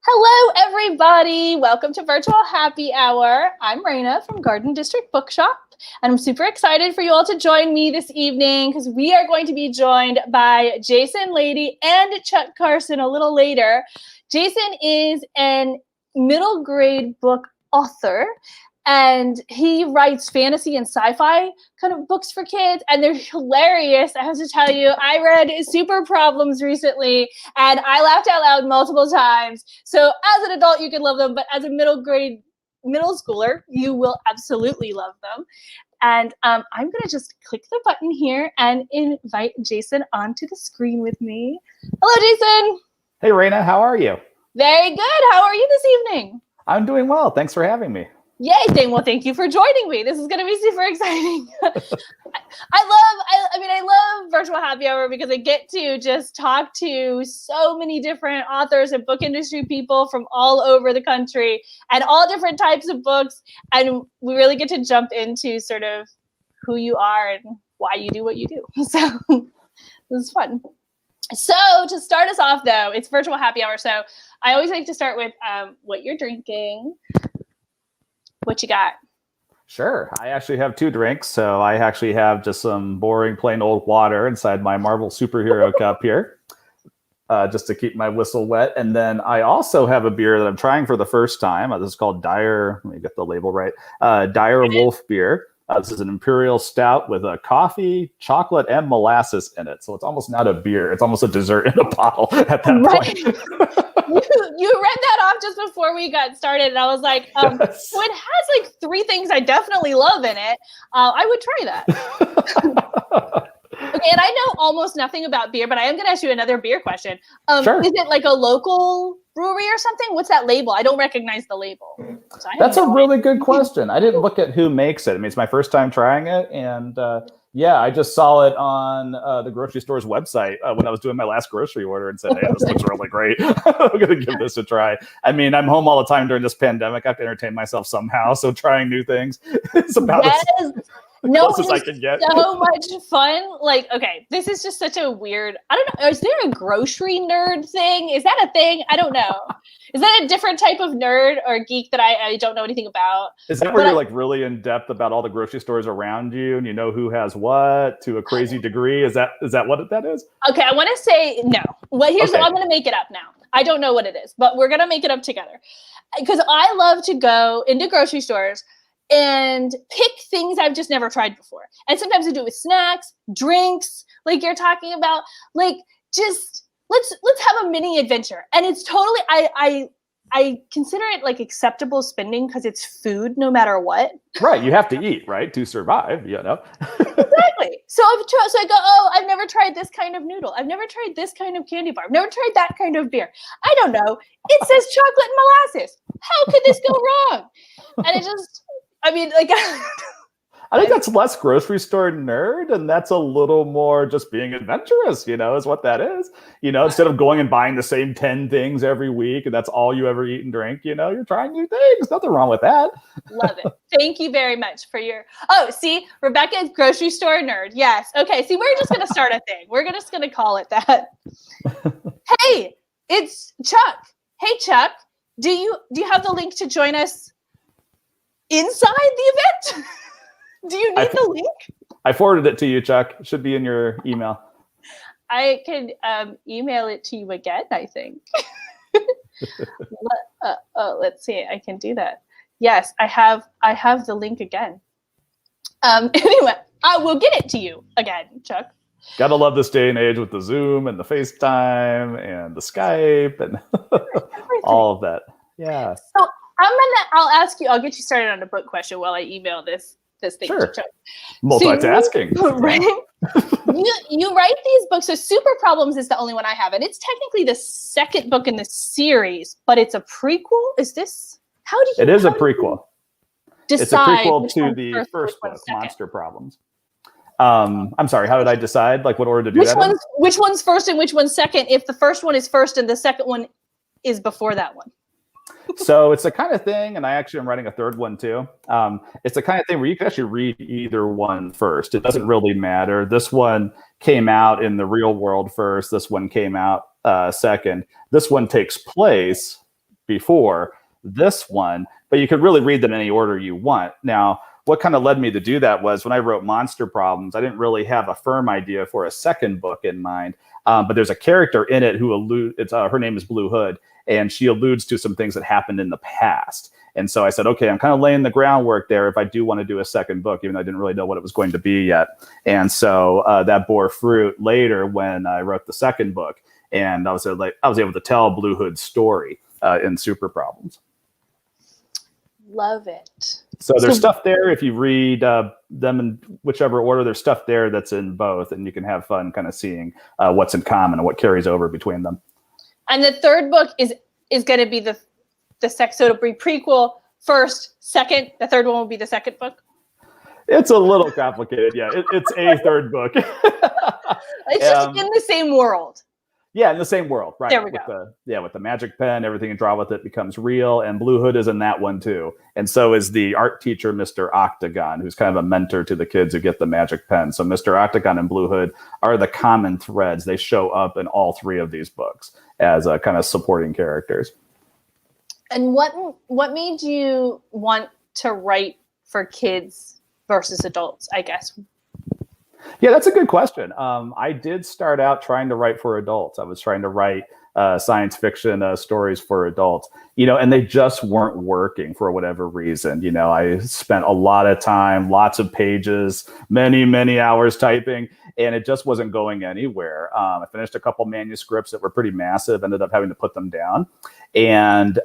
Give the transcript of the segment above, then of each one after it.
Hello, everybody. Welcome to Virtual Happy Hour. I'm Raina from Garden District Bookshop, and I'm super excited for you all to join me this evening because we are going to be joined by Jason Lady and Chuck Carson a little later. Jason is an middle grade book author, and he writes fantasy and sci-fi kind of books for kids, and they're hilarious. I have to tell you, I read Super Problems recently, and I laughed out loud multiple times. So as an adult, you can love them, but as a middle schooler, you will absolutely love them. And I'm going to just click the button here and invite Jason onto the screen with me. Hello, Jason. Hey, Raina, how are you? Very good. How are you this evening? I'm doing well. Thanks for having me. Yay, Dane. Well, thank you for joining me. This is going to be super exciting. I love Virtual Happy Hour because I get to just talk to so many different authors and book industry people from all over the country and all different types of books. And we really get to jump into sort of who you are and why you do what you do. So this is fun. So to start us off, though, it's Virtual Happy Hour. So I always like to start with what you're drinking. What you got? Sure. I actually have two drinks. So I actually have just some boring, plain old water inside my Marvel superhero cup here, just to keep my whistle wet. And then I also have a beer that I'm trying for the first time. This is called Dire. Let me get the label right. Dire Wolf beer. This is an imperial stout with coffee, chocolate, and molasses in it. So it's almost not a beer. It's almost a dessert in a bottle at that point. You read that off just before we got started, and I was like, yes. So it has like three things I definitely love in it. I would try that. Okay, and I know almost nothing about beer, but I am going to ask you another beer question. Sure. Is it like a local brewery or something? What's that label? I don't recognize the label. So that's a really good question. I didn't look at who makes it. I mean, it's my first time trying it, and yeah, I just saw it on the grocery store's website when I was doing my last grocery order and said, hey, this looks really great. I'm going to give this a try. I mean, I'm home all the time during this pandemic. I have to entertain myself somehow. So trying new things is about as close as I can get. So much fun. Like, okay, this is just such a weird, I don't know. Is there a grocery nerd thing? Is that a thing? I don't know. Is that a different type of nerd or geek that I don't know anything about? Is that where you're like really in depth about all the grocery stores around you and you know who has what to a crazy degree? Is that what that is? Okay, I want to say no. Well, here's what I'm going to make it up now. I don't know what it is, but we're going to make it up together. Because I love to go into grocery stores and pick things I've just never tried before. And sometimes I do it with snacks, drinks, like you're talking about, like just let's have a mini adventure. And it's totally, I consider it like acceptable spending because it's food no matter what. Right. You have to eat, right? To survive, you know? Exactly. So I go, oh, I've never tried this kind of noodle. I've never tried this kind of candy bar. I've never tried that kind of beer. I don't know. It says chocolate and molasses. How could this go wrong? And it just, I mean, like, I think that's less grocery store nerd, and that's a little more just being adventurous, you know, is what that is. You know, instead of going and buying the same 10 things every week, and that's all you ever eat and drink, you know, you're trying new things. Nothing wrong with that. Love it. Thank you very much for your, see, Rebecca is grocery store nerd. Yes. Okay. See, we're just going to start a thing. We're just going to call it that. Hey, it's Chuck. Hey, Chuck, do you have the link to join us inside the event? Do you need the link? I forwarded it to you, Chuck. It should be in your email. I can email it to you again, I think. Let's see. I can do that. Yes, I have the link again. Anyway, I will get it to you again, Chuck. Gotta love this day and age with the Zoom and the FaceTime and the Skype and all of that. Yeah. So I'll get you started on a book question while I email this thing. Sure. Multitasking. So right? you write these books. So Super Problems is the only one I have. And it's technically the second book in the series, but it's a prequel. Is this, how do you It is a prequel. Decide it's a prequel to the first book, Monster Problems. I'm sorry, how did I decide? Like what order to do that? Which one's first and which one's second if the first one is first and the second one is before that one? So it's the kind of thing, and I actually am writing a third one too. It's the kind of thing where you can actually read either one first. It doesn't really matter. This one came out in the real world first. This one came out second. This one takes place before this one, but you could really read them in any order you want. Now, what kind of led me to do that was when I wrote Monster Problems, I didn't really have a firm idea for a second book in mind. But there's a character in it who her name is Blue Hood, and she alludes to some things that happened in the past. And so I said, okay, I'm kind of laying the groundwork there if I do want to do a second book, even though I didn't really know what it was going to be yet. And so that bore fruit later when I wrote the second book, and I was able to tell Blue Hood's story in Super Problems. Love it. So there's stuff there. If you read them in whichever order, there's stuff there that's in both, and you can have fun kind of seeing what's in common and what carries over between them. And the third book is going to be the so it'll be prequel first, second. The third one will be the second book. It's a little complicated. Yeah, it's a third book. It's just in the same world. Yeah, in the same world, right? There we go. With the magic pen, everything you draw with it becomes real, and Blue Hood is in that one too. And so is the art teacher, Mr. Octagon, who's kind of a mentor to the kids who get the magic pen. So Mr. Octagon and Blue Hood are the common threads. They show up in all three of these books as kind of supporting characters. And what made you want to write for kids versus adults, I guess? Yeah, that's a good question. I did start out trying to write for adults. I was trying to write science fiction stories for adults, and they just weren't working for whatever reason. I spent a lot of time, lots of pages, many, many hours typing, and it just wasn't going anywhere. I finished a couple manuscripts that were pretty massive, ended up having to put them down. And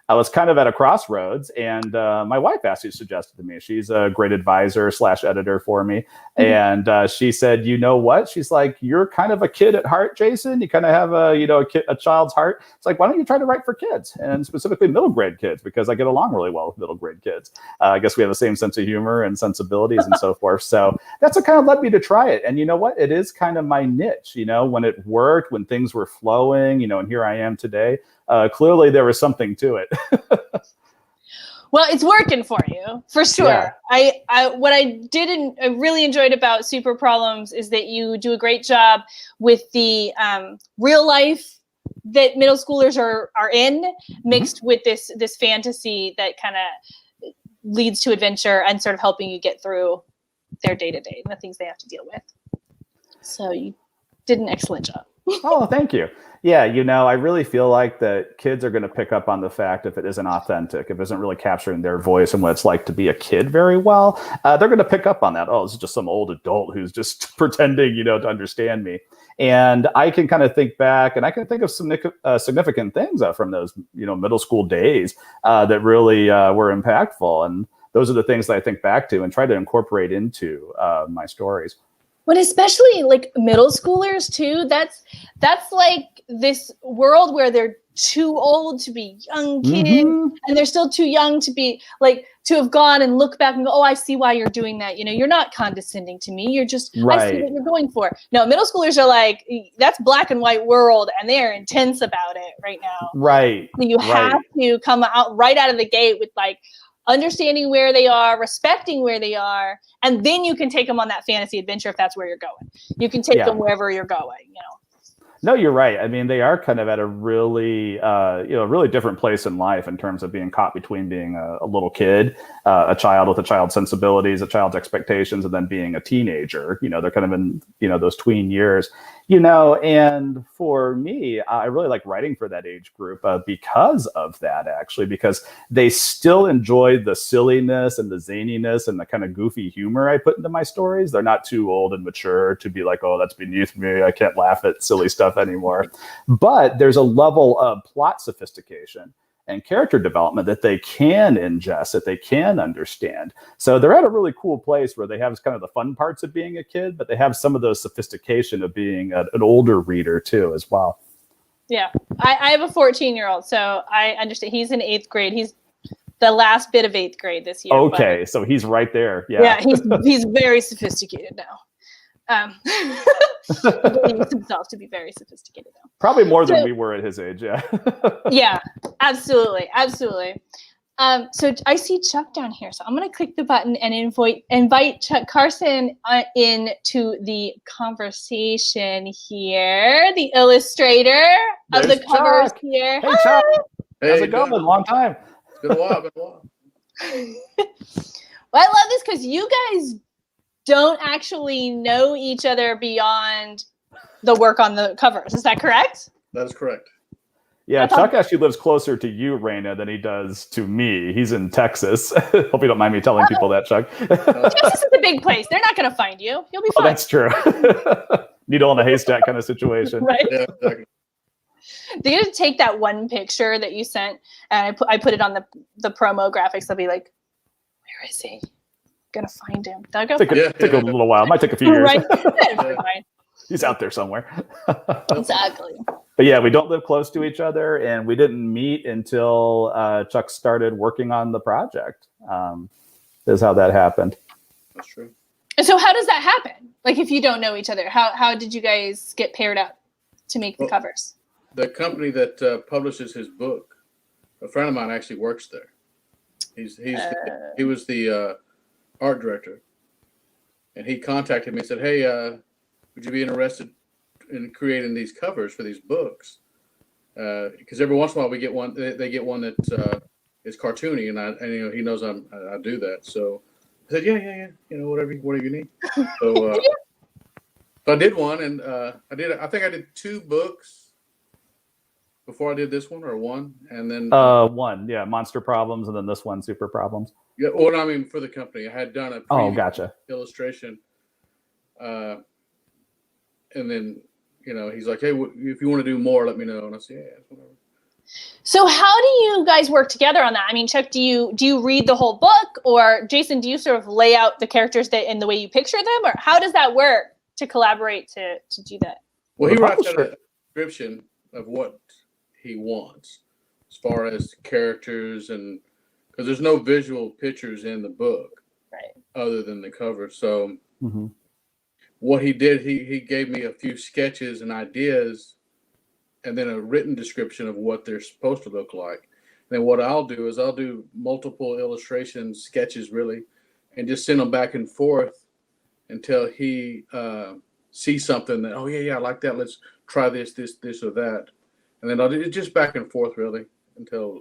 I was kind of at a crossroads, and my wife actually suggested to me. She's a great advisor / editor for me. Mm-hmm. And she said, you know what? She's like, you're kind of a kid at heart, Jason. You kind of have a child's heart. It's like, why don't you try to write for kids, and specifically middle grade kids, because I get along really well with middle grade kids. I guess we have the same sense of humor and sensibilities and so forth. So that's what kind of led me to try it. And you know what? It is kind of my niche, when it worked, when things were flowing, and here I am today. Clearly there was something to it. Well, it's working for you, for sure. Yeah. What I really enjoyed about Super Problems is that you do a great job with the real life that middle schoolers are in, mixed mm-hmm. with this fantasy that kind of leads to adventure and sort of helping you get through their day-to-day and the things they have to deal with. So you did an excellent job. Oh, thank you. Yeah, I really feel like that kids are going to pick up on the fact if it isn't authentic, if it isn't really capturing their voice and what it's like to be a kid very well, they're going to pick up on that. Oh, this is just some old adult who's just pretending, to understand me. And I can kind of think back, and I can think of some significant things from those, middle school days that really were impactful. And those are the things that I think back to and try to incorporate into my stories. But especially like middle schoolers too, that's like this world where they're too old to be young kids, mm-hmm. and they're still too young to be like, to have gone and look back and go, oh, I see why you're doing that. You're not condescending to me. You're just, right. I see what you're going for. No, middle schoolers are like, that's black and white world, and they are intense about it right now. Right. So you have to come out right out of the gate with like, understanding where they are, respecting where they are, and then you can take them on that fantasy adventure if that's where you're going. You can take them wherever you're going, No, you're right. I mean, they are kind of at a really, really different place in life in terms of being caught between being a little kid, a child with a child's sensibilities, a child's expectations, and then being a teenager. They're kind of in, those tween years. And for me, I really like writing for that age group because of that, actually, because they still enjoy the silliness and the zaniness and the kind of goofy humor I put into my stories. They're not too old and mature to be like, oh, that's beneath me. I can't laugh at silly stuff anymore. But there's a level of plot sophistication and character development that they can ingest, that they can understand. So they're at a really cool place where they have kind of the fun parts of being a kid, but they have some of those sophistication of being an older reader too, as well. Yeah, I have a 14-year-old, so I understand. He's in 8th grade. He's the last bit of 8th grade this year. Okay, so he's right there. Yeah, he's very sophisticated now. He believes himself to be very sophisticated now. Probably more than we were at his age, yeah. Yeah, absolutely. So I see Chuck down here, so I'm going to click the button and invite Chuck Carson into the conversation here, the illustrator of the covers here. Hey, Chuck. How's it going? Long time. It's been a while. Well, I love this because you guys don't actually know each other beyond the work on the covers. Is that correct? That is correct. Yeah, Chuck actually lives closer to you, Raina, than he does to me. He's in Texas. Hope you don't mind me telling people that, Chuck. Texas is a big place. They're not going to find you. You'll be fine. Oh, that's true. Needle in a haystack kind of situation. Right? Yeah, exactly. They're going to take that one picture that you sent, and I put it on the promo graphics. They'll be like, where is he? Gonna find him. Take a little while. Might take a few years. Right. He's out there somewhere. Exactly. But yeah, we don't live close to each other, and we didn't meet until Chuck started working on the project. Is how that happened. That's true. And so how does that happen? Like, if you don't know each other, how did you guys get paired up to make the covers? The company that publishes his book, a friend of mine actually works there. He was the art director, and he contacted me and said, "Hey, would you be interested in creating these covers for these books? Because every once in a while we get one. They get one that is cartoony, and he knows I do that. So I said, yeah. Whatever you need. So so I did one, and I think I did 2 books before I did this one, or one, and then one, yeah, Monster Problems, and then this one, Super Problems. Yeah, well, I mean, for the company, I had done a gotcha illustration, and then he's like, "Hey, if you want to do more, let me know." And I said, "Yeah, whatever." So how do you guys work together on that? I mean, Chuck, do you read the whole book, or Jason, do you sort of lay out the characters in the way you picture them, or how does that work to collaborate to do that? Well, he writes out a description of what he wants as far as characters, and because there's no visual pictures in the book, right, other than the cover. So what he did, he gave me a few sketches and ideas, and then a written description of what they're supposed to look like. And then what I'll do is I'll do multiple illustration sketches, really, and just send them back and forth until he sees something that, oh yeah, I like that. Let's try this or that. And then I'll do it just back and forth, really, until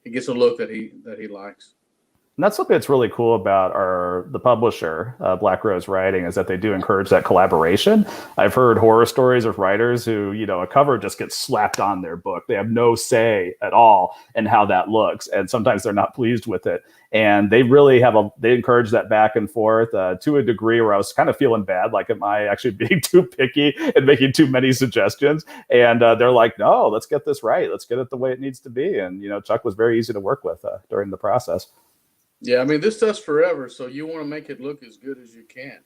he gets a look that he likes. And that's something that's really cool about the publisher, Black Rose Writing, is that they do encourage that collaboration. I've heard horror stories of writers who, a cover just gets slapped on their book. They have no say at all in how that looks. And sometimes they're not pleased with it. And they really they encourage that back and forth to a degree where I was kind of feeling bad. Like, am I actually being too picky and making too many suggestions? And they're like, no, let's get this right. Let's get it the way it needs to be. And, Chuck was very easy to work with during the process. Yeah, I mean, this stuff's forever, so you want to make it look as good as you can.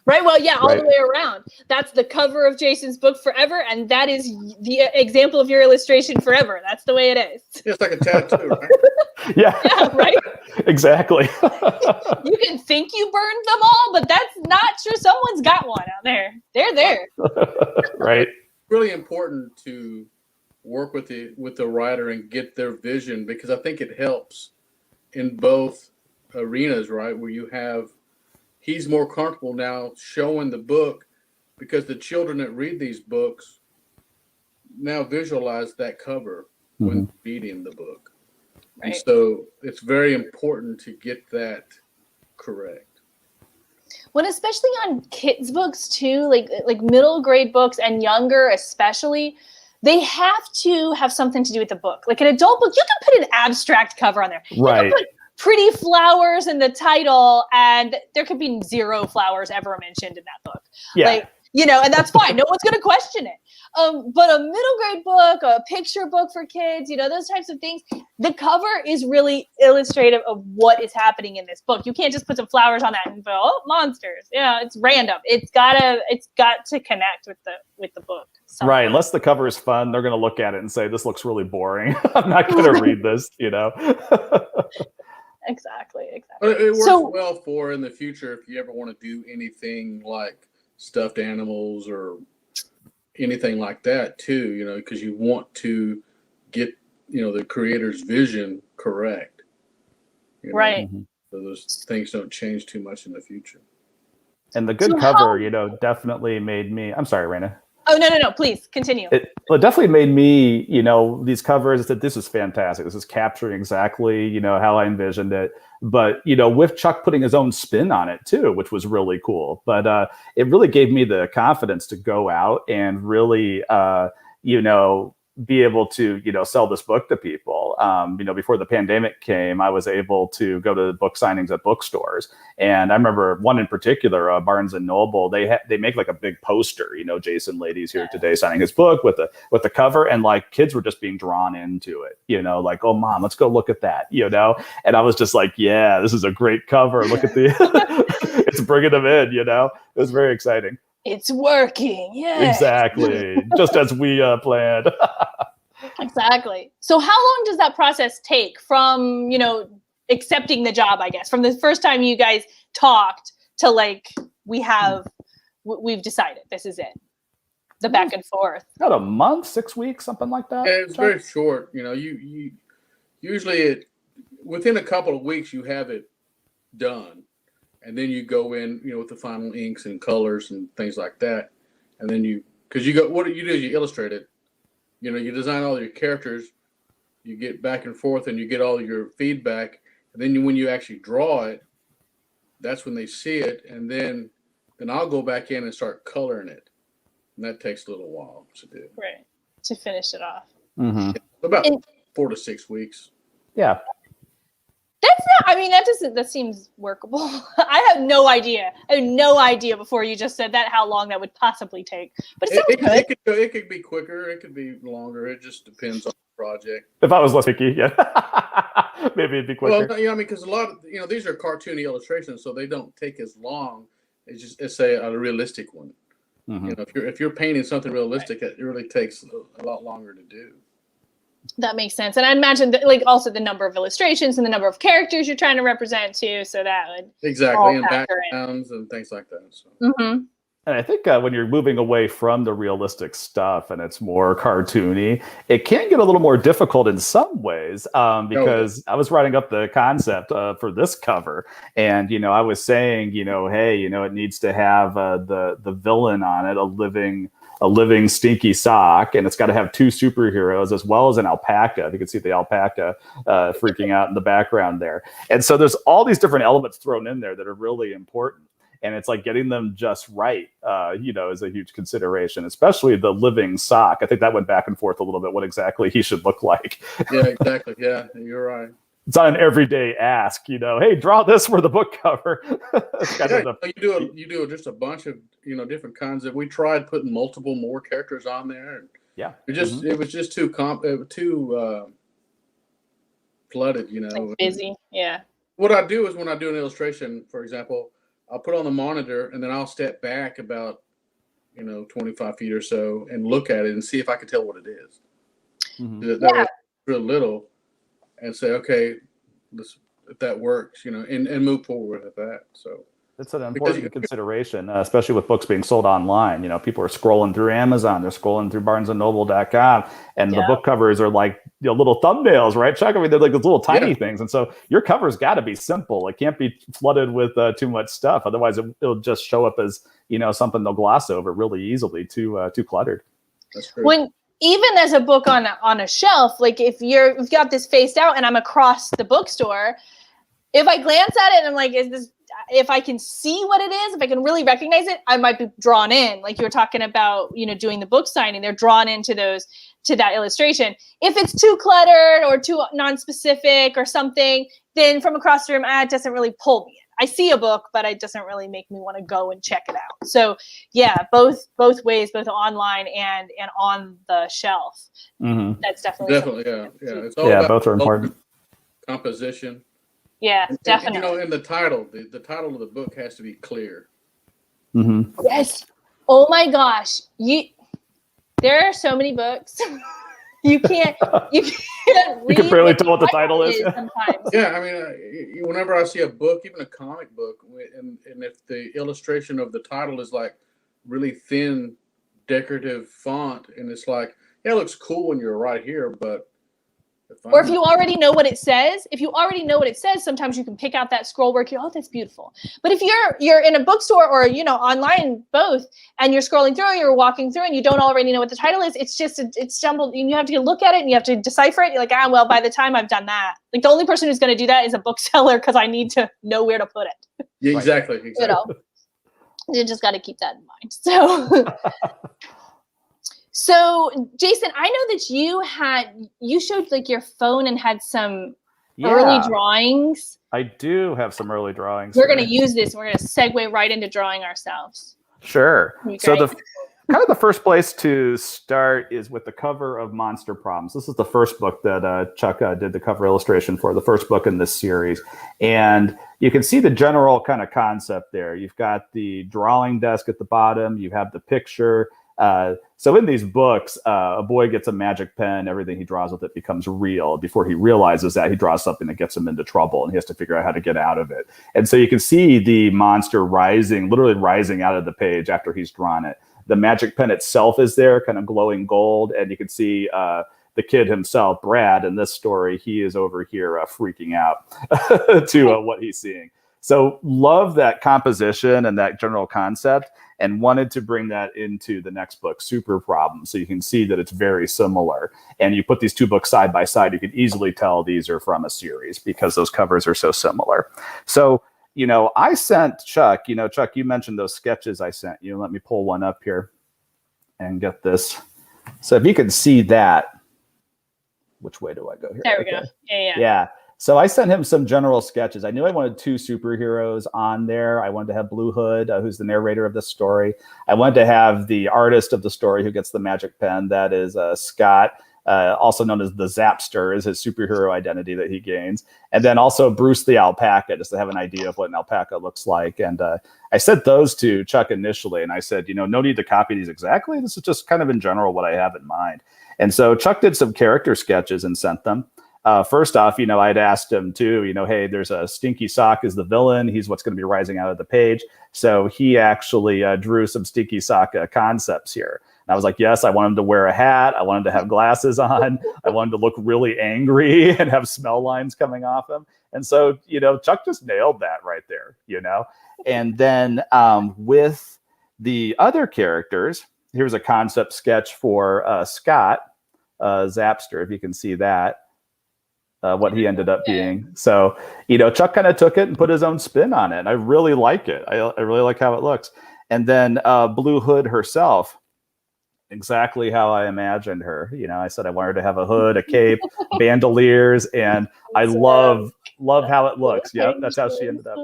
Right. Well, yeah, all the way around. That's the cover of Jason's book forever, and that is the example of your illustration forever. That's the way it is. It's like a tattoo, right? Yeah, right? Exactly. You can think you burned them all, but that's not true. Someone's got one out there. They're there. Right. It's really important to work with the writer and get their vision, because I think it helps in both arenas, right? Where he's more comfortable now showing the book, because the children that read these books now visualize that cover when reading the book. Right. And so it's very important to get that correct. Well, especially on kids' books too, like middle grade books and younger especially, they have to have something to do with the book. Like an adult book, you can put an abstract cover on there. Right. You can put pretty flowers in the title, and there could be 0 flowers ever mentioned in that book. Yeah. And that's fine. No one's going to question it. But a middle grade book, a picture book for kids, those types of things, the cover is really illustrative of what is happening in this book. You can't just put some flowers on that and go, oh, monsters. It's random. It's got to connect with the book. Somehow. Right. Unless the cover is fun, they're going to look at it and say, this looks really boring. I'm not going to read this, Exactly. But it works well for in the future if you ever want to do anything like stuffed animals or anything like that too, because you want to get, the creator's vision correct. Right. So those things don't change too much in the future. And the good cover, definitely made me. I'm sorry, Raina. Oh, no. Please continue. It definitely made me, these covers, that this is fantastic. This is capturing exactly, how I envisioned it. But, with Chuck putting his own spin on it too, which was really cool. But it really gave me the confidence to go out and really, be able to, sell this book to people. Before the pandemic came, I was able to go to book signings at bookstores. And I remember one in particular, Barnes and Noble, they make like a big poster, Jason Lady's here today signing his book with the cover. And like kids were just being drawn into it, like, oh, Mom, let's go look at that, And I was just like, yeah, this is a great cover. Look at it's bringing them in, It was very exciting. It's working. Yeah. Exactly. Just as we planned. Exactly. So how long does that process take from, accepting the job, I guess, from the first time you guys talked to like, we've decided this is it. The back and forth. About a month, 6 weeks, something like that. Yeah, it's very short. You usually within a couple of weeks you have it done. And then you go in, with the final inks and colors and things like that. And then what you do is you illustrate it. You design all your characters, you get back and forth and you get all your feedback. And then when you actually draw it, that's when they see it. And then I'll go back in and start coloring it. And that takes a little while to do. Right. To finish it off. Mm-hmm. About 4 to 6 weeks. Yeah. That seems workable. I have no idea. Before you just said that, how long that would possibly take. But it sounds good. It could be quicker. It could be longer. It just depends on the project. If I was less picky, yeah. Maybe it'd be quicker. Well, because a lot of, these are cartoony illustrations, so they don't take as long as say a realistic one. Mm-hmm. If you're painting something realistic, it really takes a lot longer to do. That makes sense. And I imagine that, also the number of illustrations and the number of characters you're trying to represent too. So that would exactly, and backgrounds and things like that. So. Mm-hmm. And I think when you're moving away from the realistic stuff and it's more cartoony, it can get a little more difficult in some ways because I was writing up the concept for this cover, and I was saying, hey, it needs to have the villain on it, a living stinky sock, and it's got to have two superheroes as well as an alpaca. You can see the alpaca freaking out in the background there. And so there's all these different elements thrown in there that are really important. And it's like getting them just right, is a huge consideration, especially the living sock. I think that went back and forth a little bit, what exactly he should look like. Yeah, exactly. Yeah, you're right. It's not an everyday ask, hey, draw this for the book cover. You do just a bunch of different kinds of. We tried putting multiple more characters on there, and yeah, it was just too flooded, like busy. Yeah. What I do is when I do an illustration, for example, I'll put on the monitor and then I'll step back about 25 feet or so and look at it and see if I can tell what it is. Mm-hmm. That was real little. And say, okay, if that works, and move forward with that. So it's an important consideration, especially with books being sold online. People are scrolling through Amazon, they're scrolling through BarnesandNoble.com, and the book covers are like little thumbnails, right, Chuck? I mean, they're like those little tiny things, and so your cover's got to be simple. It can't be flooded with too much stuff, otherwise it'll just show up as something they'll gloss over really easily, too cluttered. That's true. Even as a book on a shelf, like if you've got this faced out and I'm across the bookstore, if I glance at it and I'm like, if I can see what it is, if I can really recognize it, I might be drawn in. Like you were talking about, doing the book signing, they're drawn into to that illustration. If it's too cluttered or too non-specific or something, then from across the room, it doesn't really pull me in. I see a book, but it doesn't really make me want to go and check it out. So yeah, both ways, both online and on the shelf. Mm-hmm. That's definitely yeah. It's all about both are important. Composition. Yeah, definitely. And, in the title, the title of the book has to be clear. Mm-hmm. Yes. Oh my gosh, there are so many books. You can't read. You can barely tell what the title is. Sometimes. Yeah, I mean, whenever I see a book, even a comic book, and if the illustration of the title is like really thin, decorative font, and it's like, yeah, it looks cool when you're right here, but Or if you already know what it says, sometimes you can pick out that scroll work. Oh, that's beautiful. But if you're in a bookstore or, online, both, and you're scrolling through, or you're walking through and you don't already know what the title is, it's just, it's jumbled, and you have to look at it and you have to decipher it. You're like, well, by the time I've done that, like the only person who's going to do that is a bookseller, because I need to know where to put it. Yeah, exactly. You just got to keep that in mind. So Jason, I know that you showed like your phone and had some early drawings. I do have some early drawings. We're going to use this. We're going to segue right into drawing ourselves. Sure. So the first place to start is with the cover of Monster Problems. This is the first book that Chuck did the cover illustration for, the first book in this series. And you can see the general kind of concept there. You've got the drawing desk at the bottom. You have the picture. So in these books, a boy gets a magic pen. Everything he draws with it becomes real. Before he realizes that, he draws something that gets him into trouble, and he has to figure out how to get out of it. And so you can see the monster literally rising out of the page after he's drawn it. The magic pen itself is there, kind of glowing gold, and you can see the kid himself, Brad, in this story, he is over here freaking out to what he's seeing. So love that composition and that general concept, and wanted to bring that into the next book, Super Problems. So you can see that it's very similar. And you put these two books side by side, you can easily tell these are from a series because those covers are so similar. So, I sent Chuck, Chuck, you mentioned those sketches I sent you. Let me pull one up here and get this. So if you can see that, which way do I go here? There we go. Yeah. So I sent him some general sketches. I knew I wanted two superheroes on there. I wanted to have Blue Hood, who's the narrator of this story. I wanted to have the artist of the story who gets the magic pen. That is Scott, also known as the Zapster, is his superhero identity that he gains. And then also Bruce the alpaca, just to have an idea of what an alpaca looks like. And I sent those to Chuck initially, and I said, no need to copy these exactly. This is just kind of in general what I have in mind. And so Chuck did some character sketches and sent them. First off, I'd asked him too, hey, there's a Stinky Sock as the villain. He's what's going to be rising out of the page. So he actually drew some Stinky Sock concepts here. And I was like, yes, I want him to wear a hat. I want him to have glasses on. I want him to look really angry and have smell lines coming off him. And so, Chuck just nailed that right there, And then with the other characters, here's a concept sketch for Scott, Zapster, if you can see that. What he ended up being. So, Chuck kind of took it and put his own spin on it. And I really like it. I really like how it looks. And then Blue Hood herself, exactly how I imagined her. I said I want her to have a hood, a cape, bandoliers, and I love how it looks. Yep, that's how she ended up.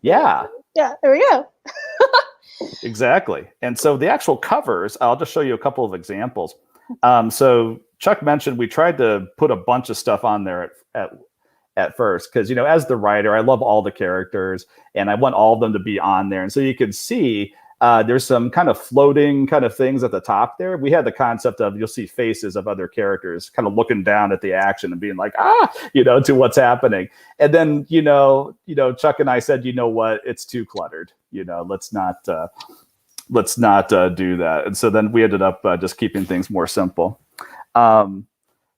Yeah. Yeah, there we go. Exactly. And so the actual covers, I'll just show you a couple of examples. So Chuck mentioned we tried to put a bunch of stuff on there at first because, as the writer, I love all the characters and I want all of them to be on there. And so you can see there's some kind of floating kind of things at the top there. We had the concept of you'll see faces of other characters kind of looking down at the action and being like, to what's happening. And then, Chuck and I said, what, it's too cluttered. Let's not do that. And so then we ended up just keeping things more simple.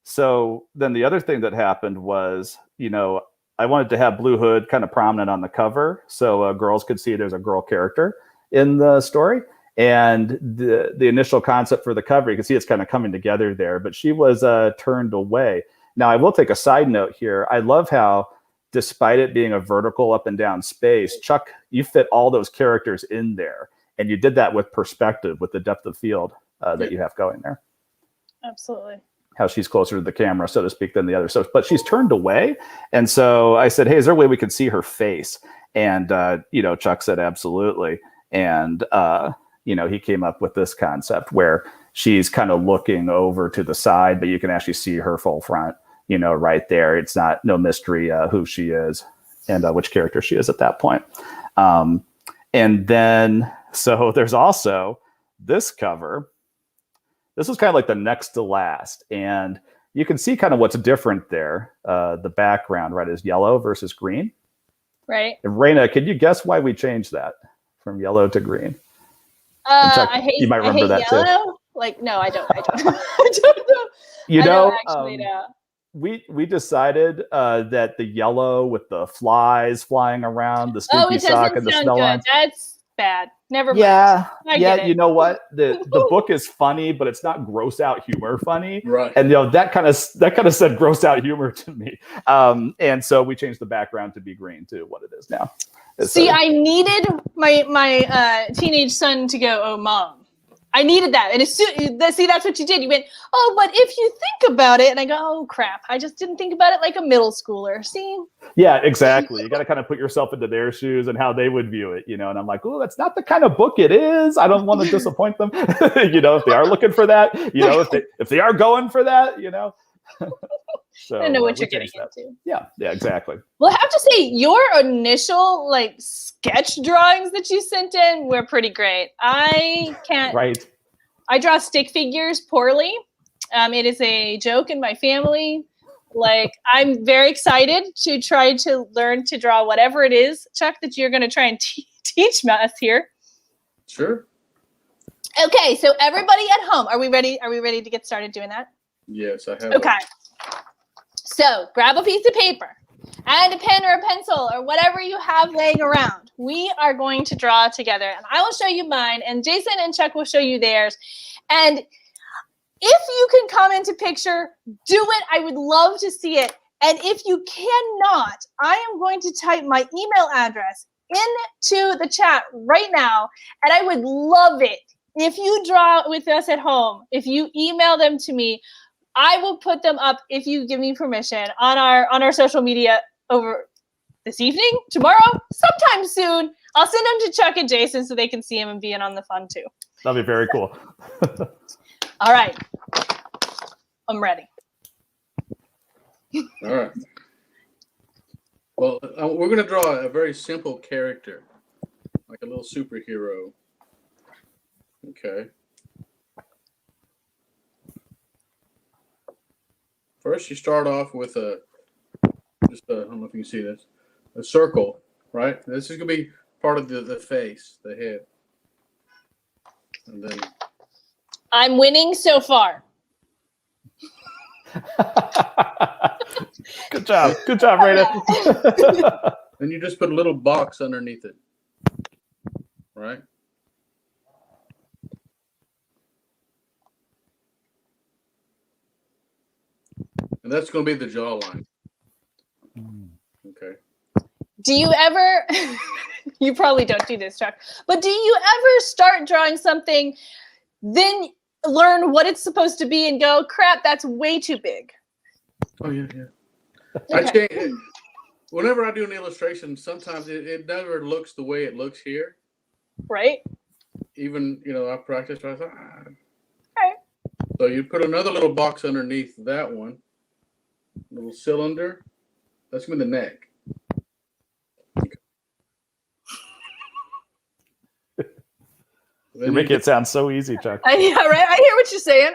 So then the other thing that happened was, I wanted to have Blue Hood kind of prominent on the cover so girls could see there's a girl character in the story. And the initial concept for the cover, you can see it's kind of coming together there, but she was turned away. Now, I will take a side note here. I love how, despite it being a vertical up and down space, Chuck, you fit all those characters in there. And you did that with perspective, with the depth of field that you have going there. Absolutely. How she's closer to the camera, so to speak, than the other. So, but she's turned away. And so I said, hey, is there a way we could see her face? And, Chuck said, absolutely. And, he came up with this concept where she's kind of looking over to the side, but you can actually see her full front, right there. It's no mystery who she is and which character she is at that point. And then, so there's also this cover. This is kind of like the next to last. And you can see kind of what's different there. The background, right, is yellow versus green. Right. And Raina, can you guess why we changed that from yellow to green? Chuck, you might remember that yellow. too. Like, no, I don't. I don't know. I don't actually know. we decided that the yellow with the flies flying around, the Oh, stinky it sock doesn't and the sound smell good. line. That's bad. Never mind. Yeah, I yeah. get it. You know what? The book is funny, but it's not gross out humor funny. Right. And that kind of said gross out humor to me. And so we changed the background to be green to what it is now. See, I needed my teenage son to go, "Oh, mom." I needed that. And see, that's what you did. You went, "Oh, but if you think about it," and I go, "Oh crap, I just didn't think about it like a middle schooler." See? Yeah, exactly. You got to kind of put yourself into their shoes and how they would view it, And I'm like, oh, that's not the kind of book it is. I don't want to disappoint them. If they are looking for that, if they are going for that, So, I don't know what you're getting into. Yeah, exactly. Well, I have to say, your initial sketch drawings that you sent in were pretty great. I can't. Right. I draw stick figures poorly. It is a joke in my family. I'm very excited to try to learn to draw whatever it is, Chuck, that you're going to try and teach us here. Sure. Okay, so everybody at home, are we ready? Are we ready to get started doing that? Yes, I have. Okay. So grab a piece of paper and a pen or a pencil or whatever you have laying around. We are going to draw together, and I will show you mine, and Jason and Chuck will show you theirs. And if you can comment a picture, do it. I would love to see it. And if you cannot, I am going to type my email address into the chat right now, and I would love it if you draw with us at home. If you email them to me, I will put them up, if you give me permission, on our social media over this evening, tomorrow, sometime soon. I'll send them to Chuck and Jason so they can see them and be in on the fun too. That'd be very cool. All right. I'm ready. All right. Well, we're going to draw a very simple character, like a little superhero. Okay. First, you start off with I don't know if you can see this, a circle, right? This is going to be part of the face, the head. And then I'm winning so far. Good job, Raina. then you just put a little box underneath it, right? And that's going to be the jawline. Okay. Do you ever, you probably don't do this, Chuck, but do you ever start drawing something, then learn what it's supposed to be and go, crap, that's way too big? Oh, yeah. Okay. I change it. Whenever I do an illustration, sometimes it never looks the way it looks here. Right. Even, I practice. I thought, Right. So you put another little box underneath that one. Little cylinder. That's going to be the neck. You're making it sound so easy, Chuck. Yeah, right. I hear what you're saying.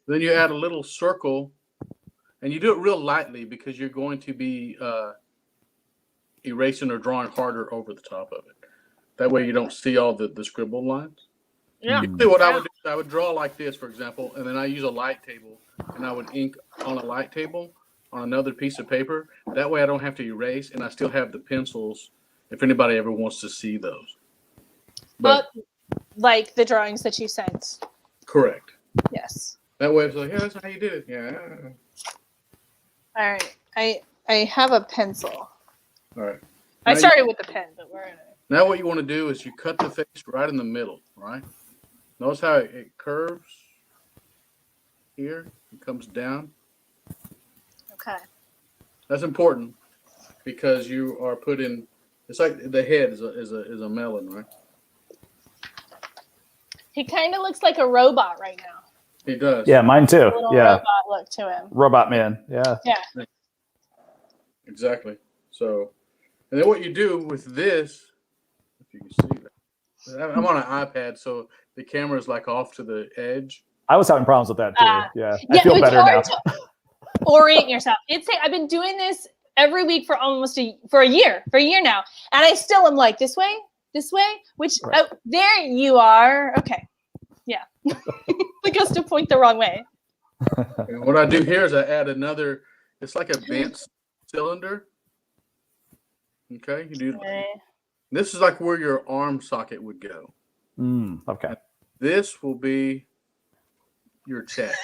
Then you add a little circle, and you do it real lightly because you're going to be erasing or drawing harder over the top of it. That way you don't see all the scribbled lines. Yeah. Usually what I would do is I would draw like this, for example, and then I use a light table, and I would ink on a light table on another piece of paper. That way I don't have to erase, and I still have the pencils if anybody ever wants to see those. But like the drawings that you sent. correct. Yes. That way it's like, yeah, that's how you did it. Yeah. All right. I have a pencil. All right. I started with the pen, but we're in it. Now what you want to do is you cut the face right in the middle, right? Notice how it curves here. It comes down. Okay. That's important because you are putting. It's like the head is a melon, right? He kind of looks like a robot right now. He does. Yeah, mine too. A little Yeah, robot look to him. Robot Man. Yeah. Yeah. Exactly. So, and then what you do with this, if you can see that, I'm on an iPad, so the camera is like off to the edge. I was having problems with that too. Yeah, I feel it's better now. hard to orient yourself. I've been doing this every week for almost a year now, and I still am like this way, which Right. there you are. Okay, yeah, like us to point the wrong way. And what I do here is I add another. It's like a bent cylinder. Okay, you do. Okay. This is like where your arm socket would go. Okay. This will be your check.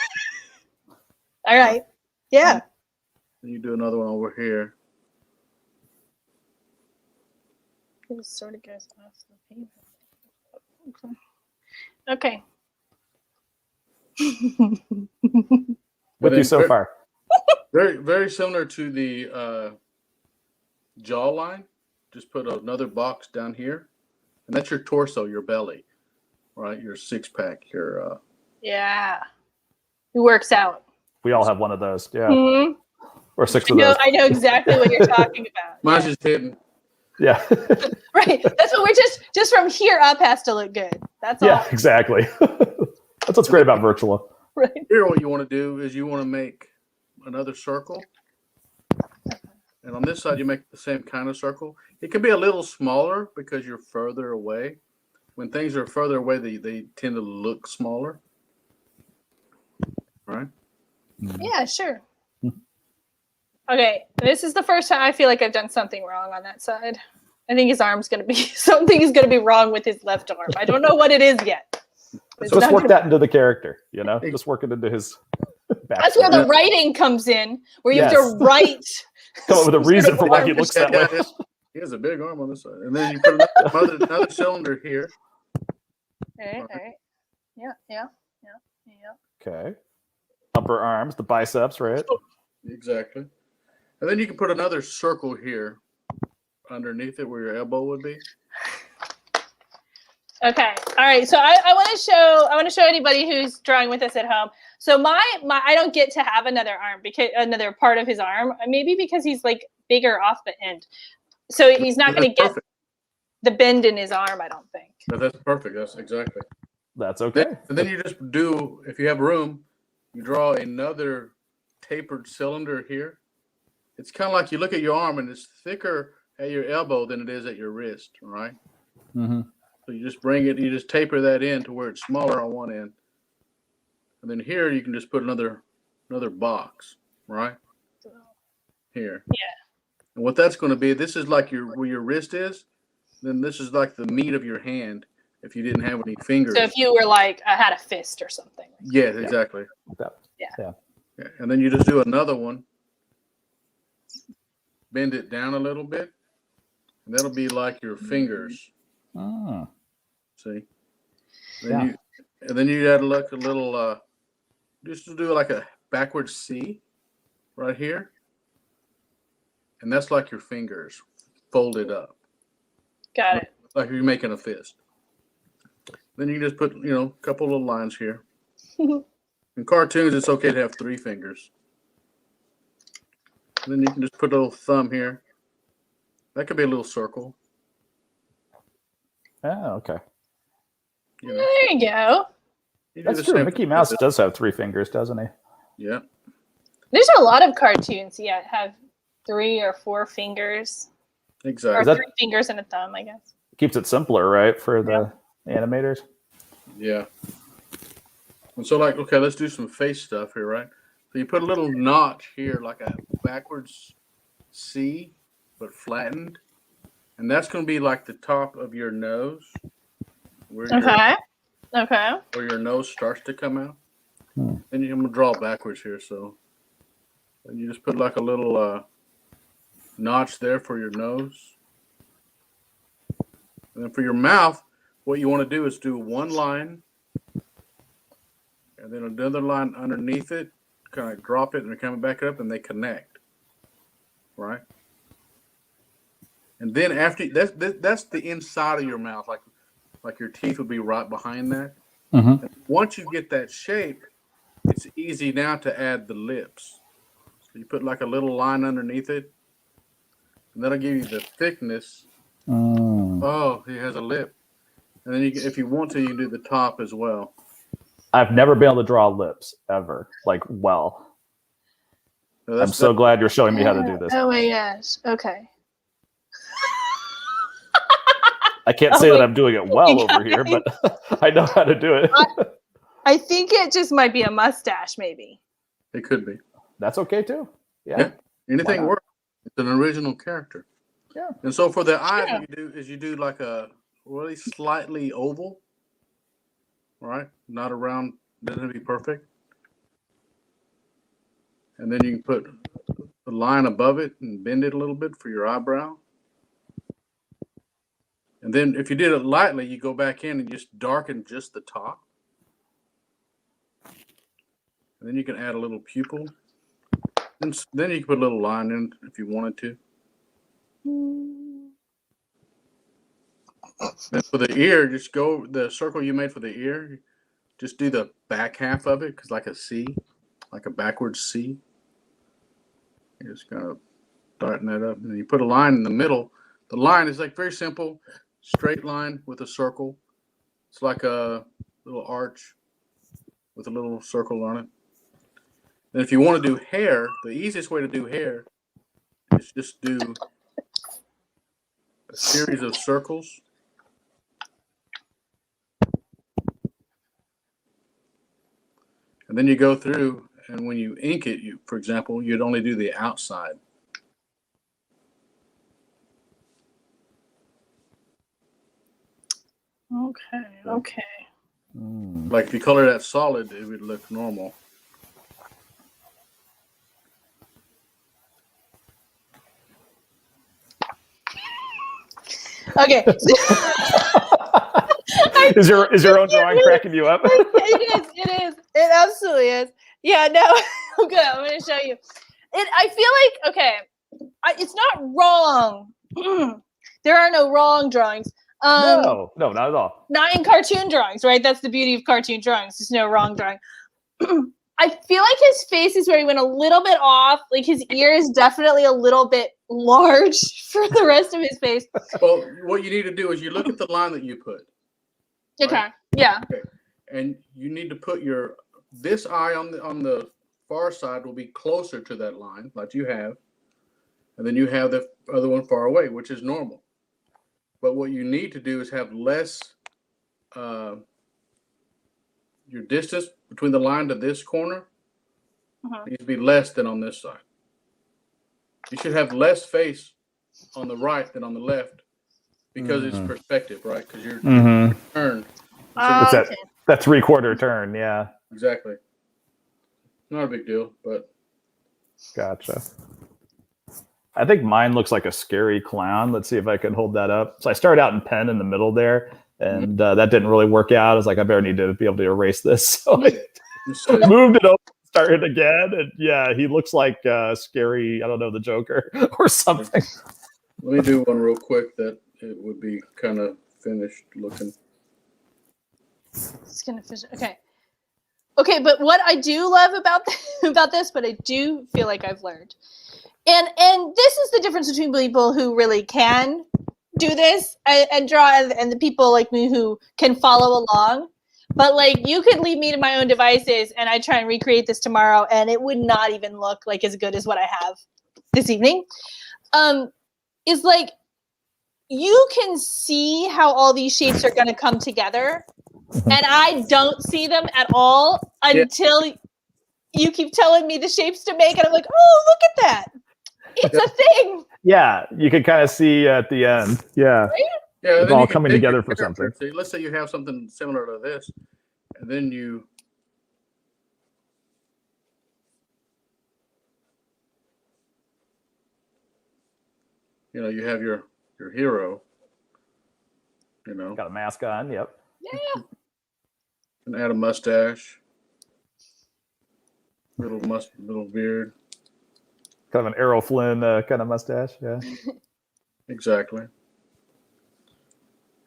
All right. Yeah. Then you do another one over here. It sort of goes off the paper. Okay. With you so far. Very, very similar to the jawline. Just put another box down here, and that's your torso, your belly, right? Your six pack, your. Yeah. It works out. We all have one of those. Yeah. Mm-hmm. Or 6 of those. I know exactly what you're talking about. Mine's just hidden. Yeah. Right. That's what we're just from here up has to look good. That's all. Yeah, exactly. That's what's great about Virtua. Right. Here, what you want to do is you want to make another circle. And on this side, you make the same kind of circle. It can be a little smaller because you're further away. When things are further away, they tend to look smaller. Right? Yeah, sure. Okay, this is the first time I feel like I've done something wrong on that side. I think his arm's going to be, something is going to be wrong with his left arm. I don't know what it is yet. Just work that into the character, you know? Just work it into his backstory. That's where the writing comes in, where you have to write. Come up with a reason for why he looks that way. He has a big arm on this side. And then you put another cylinder here. All right. Yeah. Okay. Upper arms, the biceps, right? Exactly. And then you can put another circle here underneath it where your elbow would be. Okay. All right. So I want to show anybody who's drawing with us at home. So my I don't get to have another arm, because another part of his arm, maybe because he's like bigger off the end. So he's not going to get the bend in his arm, I don't think. But that's perfect. That's exactly. That's okay. And then you just do, if you have room, you draw another tapered cylinder here. It's kind of like you look at your arm and it's thicker at your elbow than it is at your wrist, right? Mm-hmm. So you just bring it, you just taper that in to where it's smaller on one end. And then here you can just put another box, right? Here. Yeah. And what that's going to be, this is like where your wrist is. Then this is like the meat of your hand if you didn't have any fingers. So if you were like, I had a fist or something. Yeah, exactly. Yeah. And then you just do another one. Bend it down a little bit. And that'll be like your fingers. Oh. See? And then you add a little, just to do like a backwards C right here. And that's like your fingers folded up. Got it. Like you're making a fist. Then you just put, a couple of lines here. In cartoons, it's okay to have 3 fingers. And then you can just put a little thumb here. That could be a little circle. Oh, okay. There you go. That's true. Mickey Mouse does have 3 fingers, doesn't he? Yeah. There's a lot of cartoons, have 3 or 4 fingers. Exactly. Or 3 fingers and a thumb, I guess. Keeps it simpler, right, for the animators? Yeah. And so, okay, let's do some face stuff here, right? So you put a little notch here, like a backwards C, but flattened. And that's going to be like the top of your nose. Where your nose starts to come out. And I'm going to draw backwards here. So and you just put like a little notch there for your nose. And then for your mouth, what you want to do is do one line. And then another line underneath it. Kind of drop it and they're coming back up and they connect. Right? And then after that's the inside of your mouth, like your teeth would be right behind that. Mm-hmm. Once you get that shape, it's easy now to add the lips. So you put like a little line underneath it, and that'll give you the thickness. Oh, he has a lip. And then if you want to, you can do the top as well. I've never been able to draw lips ever, well. So I'm so glad you're showing me how to do this. Oh my gosh. Okay. I can't say that I'm doing it well over here, but I know how to do it. I think it just might be a mustache, maybe. It could be. That's okay too. Yeah. Anything not? works. It's an original character. Yeah. And so for the eyes, what you do like a really slightly oval, right? Not a round. Doesn't be perfect. And then you can put a line above it and bend it a little bit for your eyebrow. And then if you did it lightly, you go back in and just darken just the top. And then you can add a little pupil. And then you can put a little line in if you wanted to. Then for the ear, just go the circle you made for the ear. Just do the back half of it, because like a C, like a backwards C. You just kind of darten that up, and then you put a line in the middle. The line is like very simple, straight line with a circle. It's like a little arch with a little circle on it. And if you want to do hair, the easiest way to do hair is just do a series of circles. And then you go through, and when you ink it, for example, you'd only do the outside. Okay. Like if you color that solid, it would look normal. Okay. Is your own drawing cracking you up? It is. It absolutely is. Yeah, no, I'm good. I'm going to show you. I feel like, okay, it's not wrong. There are no wrong drawings. No, not at all. Not in cartoon drawings, right? That's the beauty of cartoon drawings. There's no wrong drawing. I feel like his face is where he went a little bit off. Like his ear is definitely a little bit large for the rest of his face. Well, what you need to do is you look at the line that you put. Okay. Right? Yeah. Okay. And you need to put this eye on the far side will be closer to that line, like you have, and then you have the other one far away, which is normal. But what you need to do is have less. Your distance between the line to this corner needs to be less than on this side. You should have less face on the right than on the left because it's perspective, right? Because you're turned. It's that 3/4 turn, yeah. Exactly. Not a big deal, but. Gotcha. I think mine looks like a scary clown. Let's see if I can hold that up. So I started out in pen in the middle there, and that didn't really work out. I was like, I better need to be able to erase this. So I moved it over, started again, and yeah, he looks like scary, I don't know, the Joker or something. Let me do one real quick that it would be kind of finished looking. It's gonna finish. Okay, but what I do love about this, but I do feel like I've learned. And this is the difference between people who really can do this and draw and the people like me who can follow along. But like you could leave me to my own devices and I try and recreate this tomorrow and it would not even look like as good as what I have this evening. Is like you can see how all these shapes are going to come together and I don't see them at all until you keep telling me the shapes to make and I'm like, oh, look at that. It's a thing. Yeah, you can kind of see at the end. Yeah. Right? Yeah, it's all coming together for something. So let's say you have something similar to this, and then you have your hero. Got a mask on. Yep. Yeah. And add a mustache, little beard. Kind of an Errol Flynn kind of mustache. Yeah. Exactly.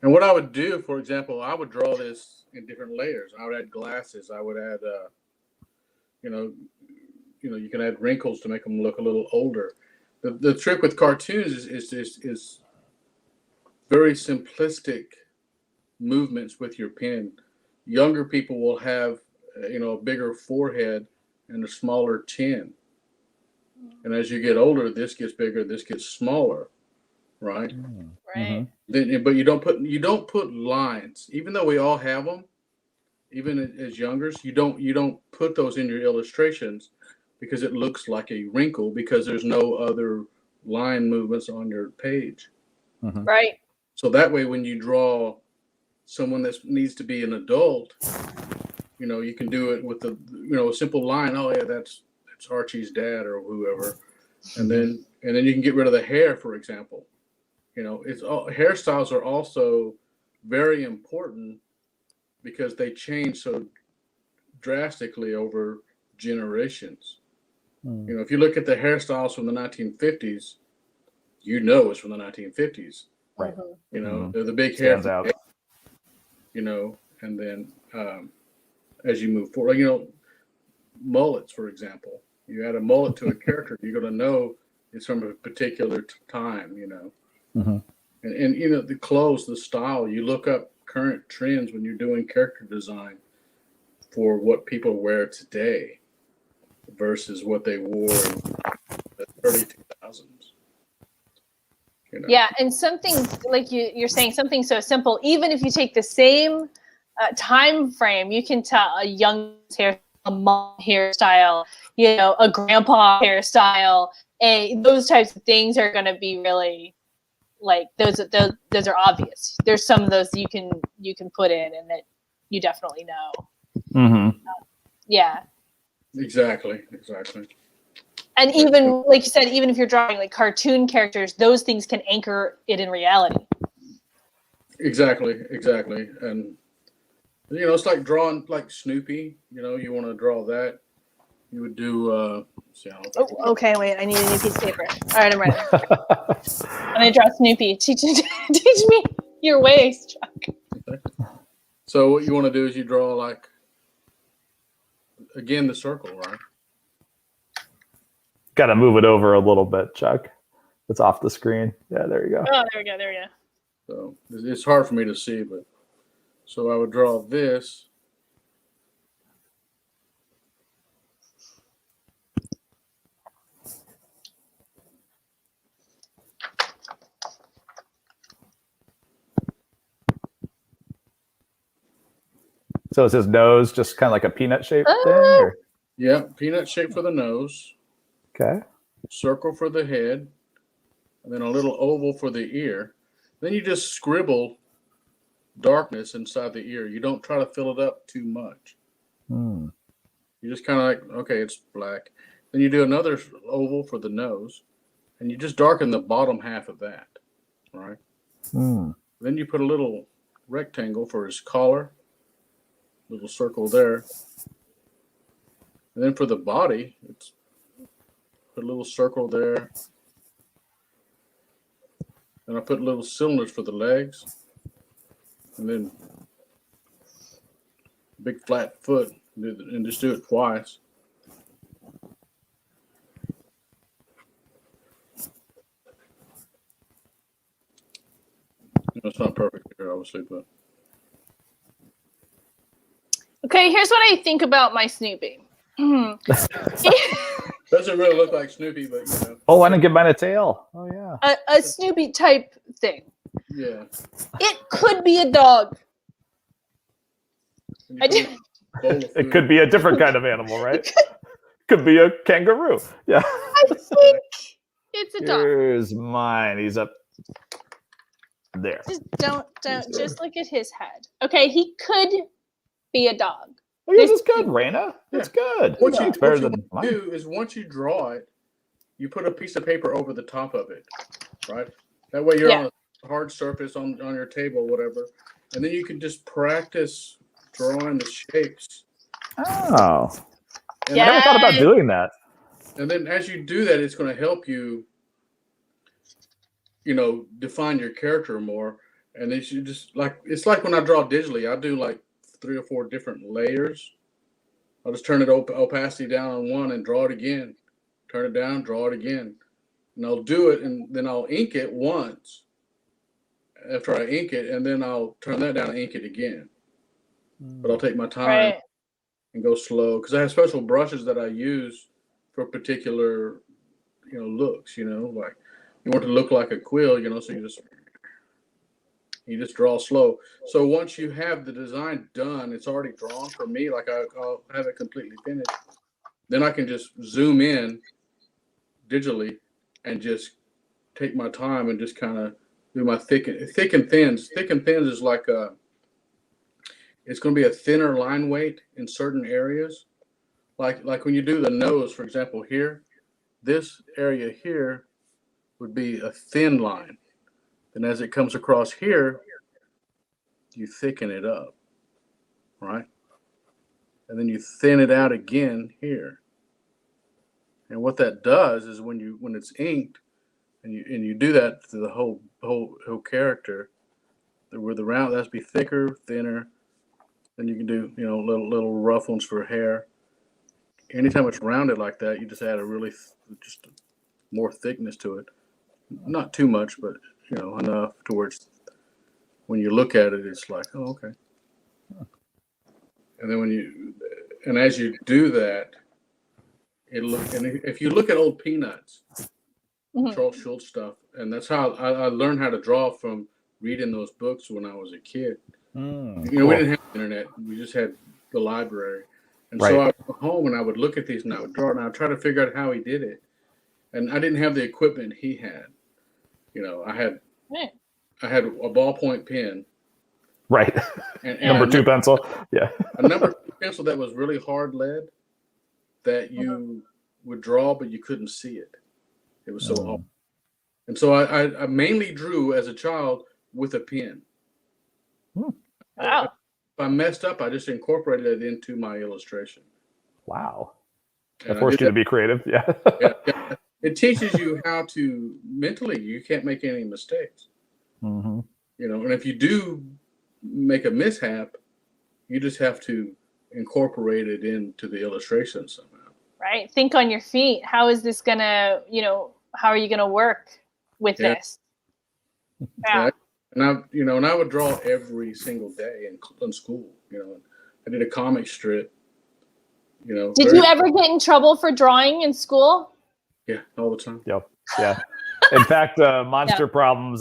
And what I would do, for example, I would draw this in different layers. I would add glasses. I would add, you can add wrinkles to make them look a little older. The trick with cartoons is very simplistic movements with your pen. Younger people will have, a bigger forehead and a smaller chin. And as you get older, this gets bigger, this gets smaller, right? Right. But you don't put lines, even though we all have them. Even as youngers, you don't put those in your illustrations because it looks like a wrinkle because there's no other line movements on your page. Mm-hmm. Right. So that way, when you draw someone that needs to be an adult, you can do it with a simple line. Oh yeah, that's Archie's dad or whoever, and then you can get rid of the hair, for example. Hairstyles are also very important because they change so drastically over generations. If you look at the hairstyles from the 1950s, it's from the 1950s. Right. They're the big Stands hair, out. and then as you move forward, mullets, for example. You add a mullet to a character, you're going to know it's from a particular time, Mm-hmm. And the clothes, the style, you look up current trends when you're doing character design for what people wear today versus what they wore in the early 2000s. Yeah, and something like you're saying, something so simple, even if you take the same time frame, you can tell a young hairstyle, a mom hairstyle, a grandpa hairstyle, those types of things are going to be really like those are obvious. There's some of those you can put in and that you definitely know. Mm-hmm. Yeah. Exactly. And even like you said, even if you're drawing like cartoon characters, those things can anchor it in reality. Exactly. And it's like drawing like Snoopy. You want to draw that, you would do. Okay, wait. I need a new piece of paper. All right, I'm ready. I'm gonna draw Snoopy. Teach me your ways, Chuck. Okay. So what you want to do is you draw like, again, the circle, right? Got to move it over a little bit, Chuck. It's off the screen. Yeah, there you go. Oh, there we go. So it's hard for me to see, but so I would draw this. So is his nose just kind of like a peanut shaped thing? Or? Yeah, peanut shape for the nose. Okay. Circle for the head, and then a little oval for the ear. Then you just scribble darkness inside the ear. You don't try to fill it up too much. You just kind of like, okay, it's black. Then you do another oval for the nose, and you just darken the bottom half of that, right? Then you put a little rectangle for his collar, little circle there. And then for the body, it's put a little circle there. And I put little cylinders for the legs. And then big flat foot, and just do it twice. It's not perfect here, obviously, but. Okay, here's what I think about my Snoopy. Doesn't really look like Snoopy, but Oh, I didn't give mine a tail. Oh yeah. A Snoopy type thing. Yeah. It could be a dog. It could be a different kind of animal, right? Could be a kangaroo. Yeah. I think it's a dog. Here's mine. He's up there. Just don't just look at his head. Okay, he could be a dog. Oh, yours is good, Raina. It's good. What you do is once you draw it, you put a piece of paper over the top of it, right? That way you're on a hard surface on your table, whatever, and then you can just practice drawing the shapes. Oh, I never thought about doing that. And then as you do that, it's going to help you, define your character more. And then you just it's like when I draw digitally, I do like 3 or 4 different layers. I'll just turn it opacity down on one and draw it again. Turn it down, draw it again. And I'll do it, and then I'll ink it once after I ink it, and then I'll turn that down and ink it again. But I'll take my time and go slow because I have special brushes that I use for particular, looks. Like you want to look like a quill, so you just draw slow. So once you have the design done, it's already drawn for me. Like I'll have it completely finished. then I can just zoom in digitally and just take my time and just kind of do my thick and thins. Thick and thins is like it's going to be a thinner line weight in certain areas. Like when you do the nose, for example, here, this area here would be a thin line. And as it comes across here, you thicken it up, right? And then you thin it out again here. And what that does is when it's inked, and you do that to the whole character, where the round has to be thicker, thinner. Then you can do little rough ones for hair. Anytime it's rounded like that, you just add just more thickness to it. Not too much, but enough to where when you look at it, it's like, oh, okay. And then as you do that, if you look at old Peanuts, Charles Schulz stuff, and that's how I learned how to draw from reading those books when I was a kid. Cool. We didn't have internet; we just had the library, and so I would go home and I would look at these and I would draw, and I would try to figure out how he did it. And I didn't have the equipment he had. I had a ballpoint pen, right, and number 2 pencil, yeah, a number 2 pencil that was really hard lead that you would draw, but you couldn't see it. It was so hard. And so I mainly drew as a child with a pen. Wow. If I messed up, I just incorporated it into my illustration. Wow. And It forced you to be creative. Yeah. yeah. It teaches you how to mentally, you can't make any mistakes. And if you do make a mishap, you just have to incorporate it into the illustration somehow. Right. Think on your feet. How is this gonna, how are you gonna work with this? Yeah. And I would draw every single day in school. I did a comic strip. Did you ever get in trouble for drawing in school? Yeah, all the time. Yep. Yeah. In fact, Monster Problems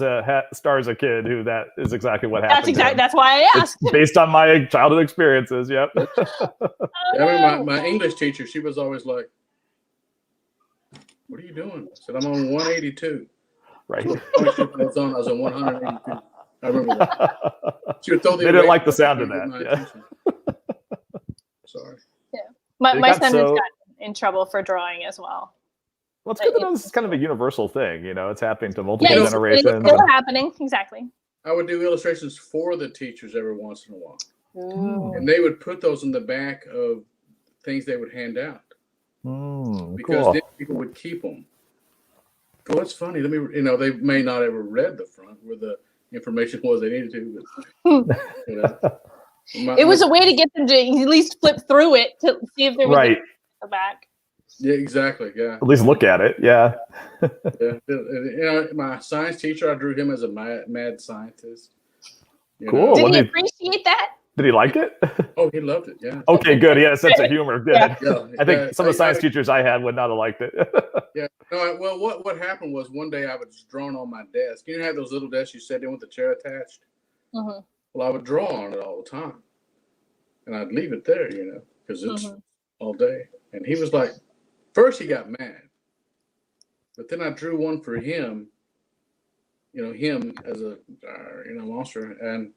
stars a kid who that is exactly what happened. That's why I asked. It's based on my childhood experiences. Yep. I mean, my English teacher, she was always like, "What are you doing?" I said, "I'm on 182." Right. I was on 182. I remember that. She would throw they didn't like the sound of that. Yeah. Sorry. Yeah. My son has gotten in trouble for drawing as well. Well, it's good to know this is kind of a universal thing. It's happening to multiple generations. It's still happening. Exactly. I would do illustrations for the teachers every once in a while. And they would put those in the back of things they would hand out. Because then people would keep them. Oh, that's funny. Let me, they may not ever read the front where the information was they needed to, but, it was a way to get them to at least flip through it to see if there was the back. Yeah, exactly. Yeah. At least look at it. Yeah. Yeah. My science teacher, I drew him as a mad scientist. Cool. Did he appreciate that? Did he like it? Oh, he loved it. Yeah. Okay, good. He had a sense of humor. Good. Yeah. I think some of the science teachers I had would not have liked it. Yeah. No, well, what happened was one day I was drawing on my desk. You have those little desks you sit in with the chair attached? Well, I would draw on it all the time. And I'd leave it there, because it's all day. And he was like, first he got mad. But then I drew one for him, him as a, monster. And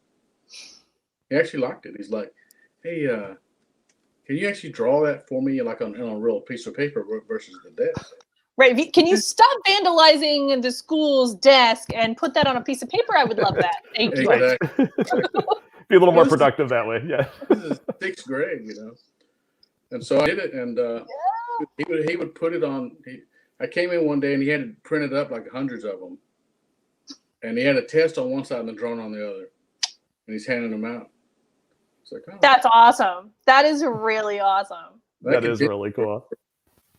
he actually liked it. He's like, "Hey, can you actually draw that for me, like on a real piece of paper versus the desk?" Right. Can you stop vandalizing the school's desk and put that on a piece of paper? I would love that. Thank you. Exactly. Be a little more productive that way. Yeah. This is 6th grade, And so I did it, and he would put it on. I came in one day and he had it printed up like hundreds of them, and he had a test on one side and a drawing on the other, and he's handing them out. It's like, oh. That's awesome. That is really awesome. That is really cool.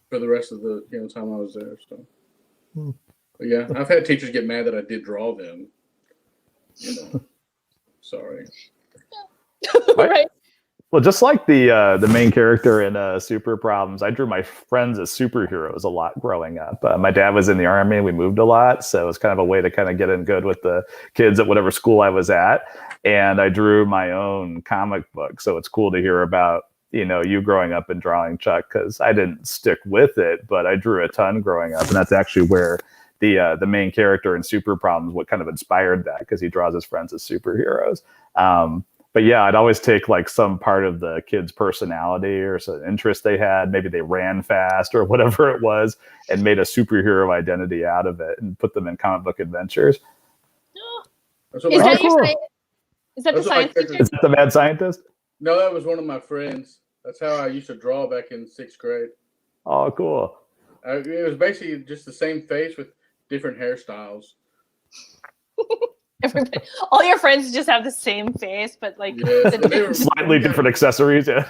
For the rest of the time I was there, so. But yeah, I've had teachers get mad that I did draw them. Sorry. Right. Well, just like the main character in Super Problems, I drew my friends as superheroes a lot growing up. My dad was in the Army. We moved a lot. So it was kind of a way to kind of get in good with the kids at whatever school I was at. And I drew my own comic book. So it's cool to hear about you growing up and drawing, Chuck, because I didn't stick with it, but I drew a ton growing up, and that's actually where the main character in Super Problems, what kind of inspired that, because he draws his friends as superheroes. But yeah, I'd always take like some part of the kid's personality or some interest they had. Maybe they ran fast or whatever it was, and made a superhero identity out of it and put them in comic book adventures. Is that your science? Is that the That's what my science teacher? Is that the mad scientist? No, that was one of my friends. That's how I used to draw back in 6th grade. Oh, cool. It was basically just the same face with different hairstyles. Everybody, all your friends just have the same face, but like Yes, and they were- Slightly different accessories. Yeah.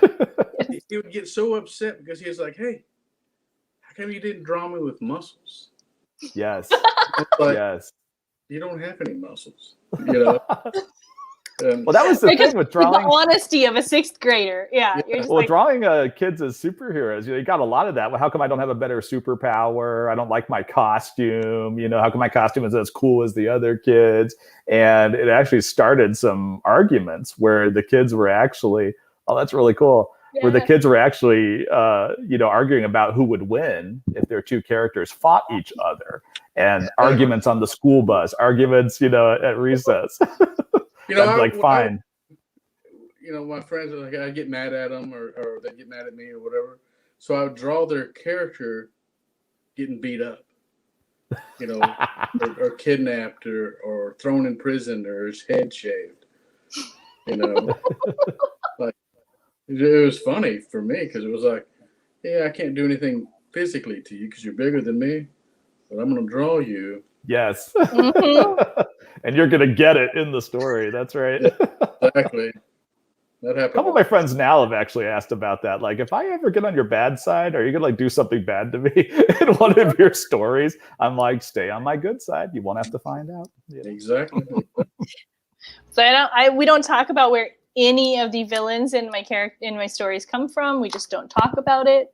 He would get so upset because he was like, "Hey, how come you didn't draw me with muscles?" Yes. It's like, Yes. you don't have any muscles, you know. Well, that was the because thing with the drawing. honesty of a 6th grader. Yeah, you're just Well, like, drawing kids as superheroes, you got a lot of that. Well, how come I don't have a better superpower? I don't like my costume. How come my costume is as cool as the other kids? And it actually started some arguments where the kids were actually, oh, that's really cool. yeah. Where the kids were actually, arguing about who would win if their two characters fought each other, and arguments on the school bus, arguments, at recess. I'm like, fine. My friends are like, I get mad at them, or they get mad at me, or whatever. So I would draw their character getting beat up, or kidnapped, or thrown in prison, or his head shaved. Like, it was funny for me because it was like, yeah, I can't do anything physically to you because you're bigger than me, but I'm going to draw you. Yes. Mhm. And you're going to get it in the story. That's right. Yeah, exactly. That happened. A couple of my friends now have actually asked about that. Like, if I ever get on your bad side, are you going to do something bad to me in one of your stories? I'm like, stay on my good side. You won't have to find out. Exactly. So we don't talk about where any of the villains in my stories come from. We just don't talk about it.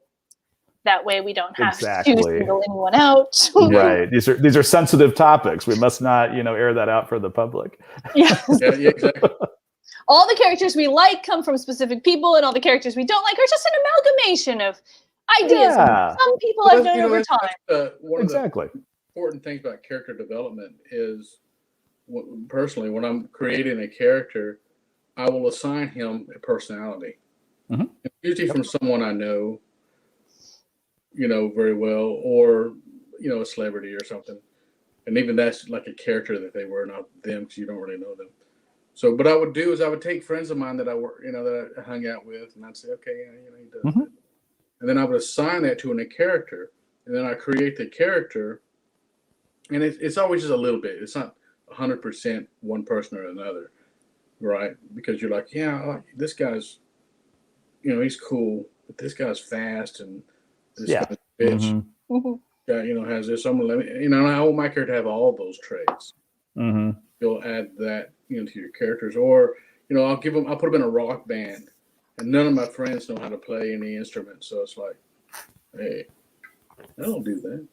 That way we don't have to single anyone out. Right. These are sensitive topics. We must not, air that out for the public. Yeah. Yeah, exactly. All the characters we like come from specific people, and all the characters we don't like are just an amalgamation of ideas from some people I've known over time. One exactly. of the important things about character development is, personally, when I'm creating a character, I will assign him a personality. Mm-hmm. Usually from someone I know, very well, or, a celebrity or something. And even that's like a character that they were, not them, because you don't really know them. So, what I would do is I would take friends of mine that I work, that I hung out with, and I'd say, okay, he does Mm-hmm. that. And then I would assign that to a character, and then I create the character, and it's always just a little bit. It's not 100% one person or another, right? Because you're like, yeah, this guy's, he's cool, but this guy's fast, and this guy's a bitch. Mm-hmm. Guy, has this. I'm gonna let me, I want my character to have all those traits. Mm-hmm. You'll add that, to your characters, or I'll put them in a rock band, and none of my friends know how to play any instrument, so it's like, hey, I don't do that.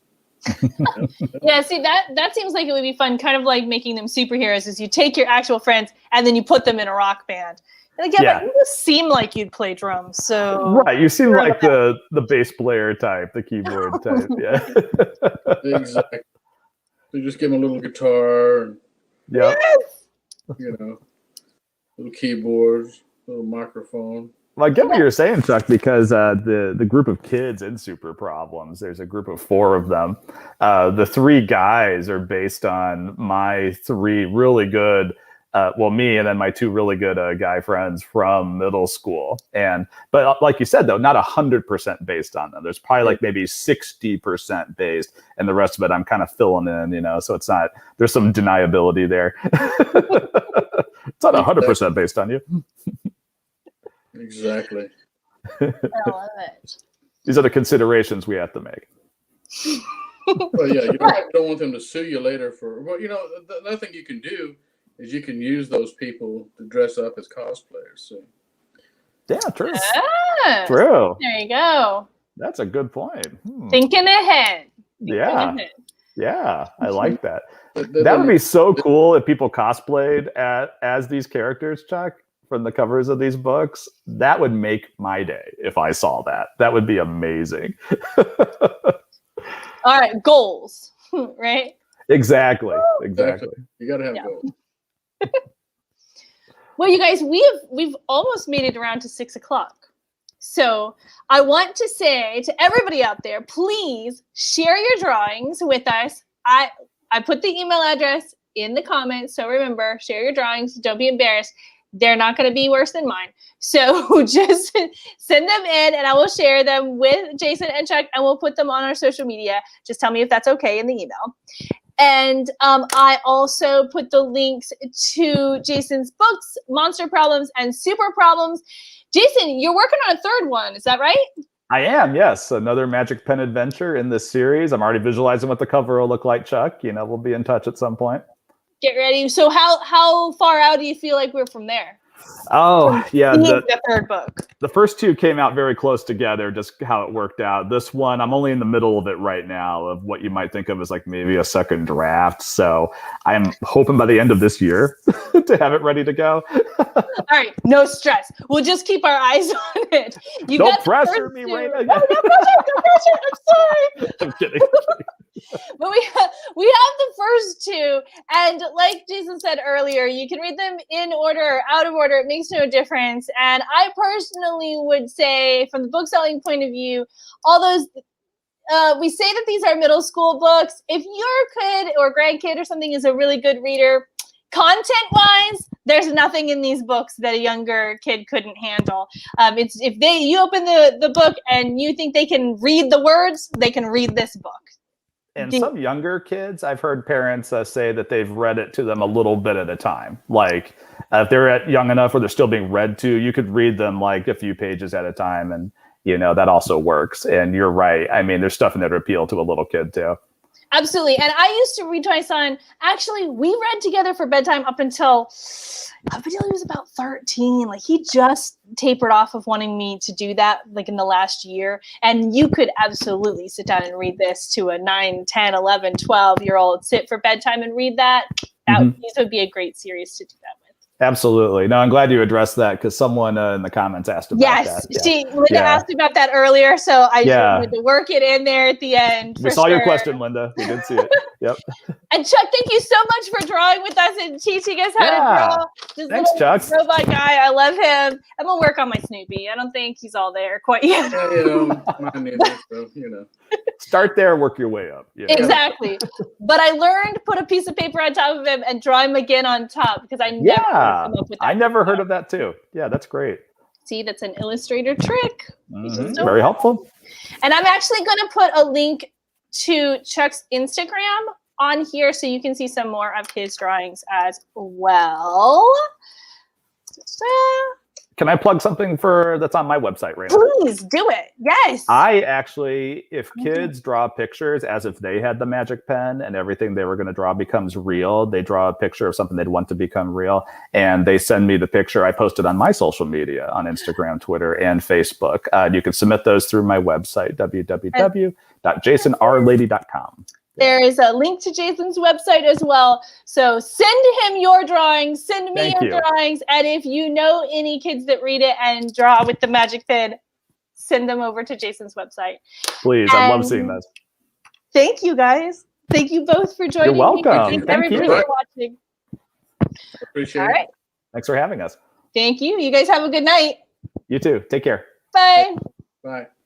Yeah, see, that seems like it would be fun, kind of like making them superheroes, is you take your actual friends and then you put them in a rock band. Like, but you just seem like you'd play drums, so right. You seem like the bass player type, the keyboard type. Yeah. Exactly. So just give them a little guitar, and, yeah. Little keyboards, little microphone. Well, I get what you're saying, Chuck, because the group of kids in Super Problems, there's a group of 4 of them. The 3 guys are based on my 3 really good, me and then my 2 really good guy friends from middle school. But like you said, though, not 100% based on them. There's probably like maybe 60% based, and the rest of it I'm kind of filling in, so it's not, there's some deniability there. It's not 100% based on you. Exactly. I love it. These are the considerations we have to make. Well, yeah, you don't want them to sue you later for. Well, the other thing you can do is you can use those people to dress up as cosplayers. So. Yeah, true. Yes. True. There you go. That's a good point. Thinking ahead. Yeah, I like that. That would be so cool if people cosplayed as these characters, Chuck. from the covers of these books, that would make my day if I saw that. That would be amazing. All right, goals, right? Exactly. You got to have goals. Well, you guys, we've almost made it around to 6 o'clock. So I want to say to everybody out there, please share your drawings with us. I put the email address in the comments. So remember, share your drawings. Don't be embarrassed. They're not going to be worse than mine. So just send them in and I will share them with Jason and Chuck and we'll put them on our social media. Just tell me if that's okay in the email. And I also put the links to Jason's books, Monster Problems and Super Problems. Jason, you're working on a third one. Is that right? I am, yes. Another Magic Pen adventure in this series. I'm already visualizing what the cover will look like, Chuck. We'll be in touch at some point. Get ready. So how far out do you feel like we're from there? Oh, yeah. The third book. The first two came out very close together, just how it worked out. This one, I'm only in the middle of it right now, of what you might think of as like maybe a second draft. So I'm hoping by the end of this year to have it ready to go. All right, no stress. We'll just keep our eyes on it. Don't pressure me right now. No pressure. I'm sorry. I'm kidding. But we have the first two, and like Jason said earlier, you can read them in order or out of order. It makes no difference. And I personally would say, from the book selling point of view, all those we say that these are middle school books. If your kid or grandkid or something is a really good reader, content-wise, there's nothing in these books that a younger kid couldn't handle. It's if you open the book and you think they can read the words, they can read this book. And some younger kids, I've heard parents say that they've read it to them a little bit at a time. Like if they're young enough where they're still being read to, you could read them like a few pages at a time. And, that also works. And you're right. I mean, there's stuff in there to appeal to a little kid too. Absolutely. And I used to read to my son. Actually, we read together for bedtime up until he was about 13. Like he just tapered off of wanting me to do that like in the last year. And you could absolutely sit down and read this to a 9, 10, 11, 12-year-old. Sit for bedtime and read that. These would be a great series to do that with. Absolutely. No, I'm glad you addressed that because someone in the comments asked about that. Yes, Linda asked about that earlier, so I just wanted to work it in there at the end. We saw your question, Linda. We did see it. Yep. And Chuck, thank you so much for drawing with us and teaching us how to draw. This Thanks, Chuck. Robot guy, I love him. I'm gonna work on my Snoopy. I don't think he's all there quite yet. Mine neither, so, Start there, work your way up. Exactly. But I learned to put a piece of paper on top of him and draw him again on top because I never come up with that. I never heard of that too. Yeah, that's great. See, that's an illustrator trick. Very helpful. And I'm actually going to put a link to Chuck's Instagram on here so you can see some more of his drawings as well. Can I plug something that's on my website right now? Please do it. Yes. I actually, if kids draw pictures as if they had the magic pen and everything they were going to draw becomes real, they draw a picture of something they'd want to become real, and they send me the picture. I post it on my social media, on Instagram, Twitter, and Facebook. You can submit those through my website, www.jasonrlady.com. There is a link to Jason's website as well. So send him your drawings, send me your drawings. And if you know any kids that read it and draw with the magic pen, send them over to Jason's website. Please, I love seeing those. Thank you, guys. Thank you both for joining me. You're welcome. Thank everybody for watching. Appreciate it. All right. Thanks for having us. Thank you. You guys have a good night. You too. Take care. Bye. Bye.